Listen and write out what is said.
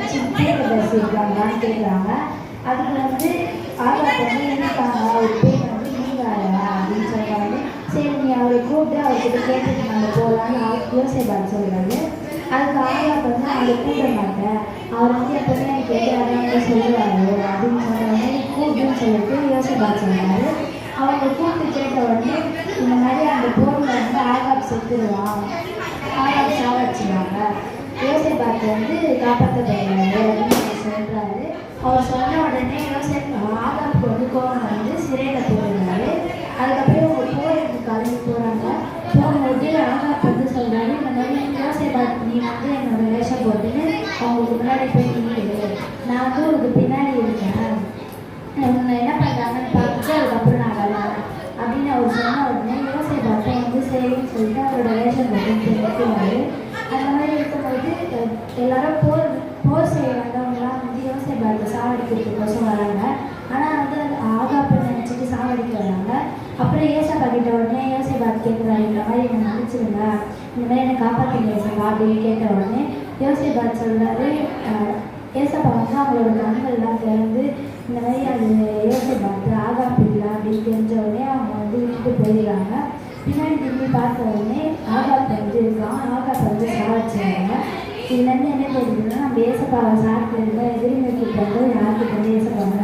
வச்சு பேசியிருக்காங்களான்னு கேட்குறாங்க. அதுக்கு வந்து ஆகாப் வந்து என்னக்காங்க அவர் பேர் வந்து நீங்காயா அப்படின்னு சொல்கிறாங்க. சரி நீ அவரை கூப்பிட்டு அவர்கிட்ட கேட்டுட்டு நம்ம போகலான்னு யோசேபாத் சொல்கிறாரு. அதுக்கு ஆகாப் வந்து அவரை கூப்பிட மாட்டேன், அவர் வந்து எப்பவுமே எனக்கு எதிராக சொல்லுவாரு அப்படின்னு சொன்னோடனே கூப்பிடுன்னு சொல்லிட்டு யோசேபாத் சொல்கிறாரு. அவங்க கூப்பிட்டு கேட்ட உடனே இந்த மாதிரி அந்த போரில் வந்து ஆகாப் செத்துருவான், ஆகாப் சாவடிச்சுவாங்க, யோசேபாத் வந்து காப்பாற்றப்படுறாரு அப்படின்னு சொல்கிறாரு. அவர் சொன்ன உடனே ஆகாப்புக்கு வந்து கோபம் வந்து சிறையில் போடுறாரு. அதுக்கப்புறம் அவங்க போருக்கு கிளம்பி போகிறாங்க. போகும்போது ஆகாப் வந்து சொல்கிறாரு, இந்த மாதிரி யோசேபாத் நீ வந்து என்னோட வேஷம் போட்டுன்னு அவங்களுக்கு முன்னாடி போய் நிற்கிறது, நான் வந்து உங்களுக்கு பின்னாடி இருக்கேன், உன்னை என்ன பண்ணுறாங்கன்னு பார்த்துட்டு அதுக்கப்புறம் நான் வரேன் அப்படின்னு அவர் சொன்ன உடனே யோசேபாத்தை வந்து சரின்னு சொல்லிட்டு அவரோட வேஷம் போட்டு நிற்கிறாரு. அந்த மாதிரி இருக்கும்போது எல்லாரும் போர் செய்ய வந்தவங்களாம் வந்து யோசேபாத்தை சாவடிக்கிறதுக்கோசம் வராங்க. ஆனால் வந்து ஆகாப்பை நினச்சிட்டு சாவடிக்க வராங்க. அப்புறம் ஏசப்பா கிட்ட உடனே யோசேபாத் கேட்குறாரு, இந்த மாதிரி என்னை நினச்சிருங்க, இந்த மாதிரி என்னை காப்பாற்றுங்க ஏசப்பா அப்படின்னு கேட்ட உடனே யோசேபாத் சொல்கிறாரு. ஏசப்பா வந்து அவங்களோட கண்கள்லாம் திறந்து இந்த மாதிரி அது யோசேபாத் ஆகாப் இல்லை அப்படின்னு தெரிஞ்ச உடனே அவங்க வந்து விட்டுட்டு போயிடுறாங்க. பின்னாடி திரும்பி பார்த்த உடனே ஆகாப் வந்து இருக்கான், ஆகாப் வந்து சாவடிச்சாங்க. இதுலேருந்து என்ன தெரியுதுன்னா நம்ம ஏசப்பாவை சாப்பிட்டு இருந்தால் எதிரி நோக்கி வந்து யாருக்கு வந்து ஏசப்பா வந்து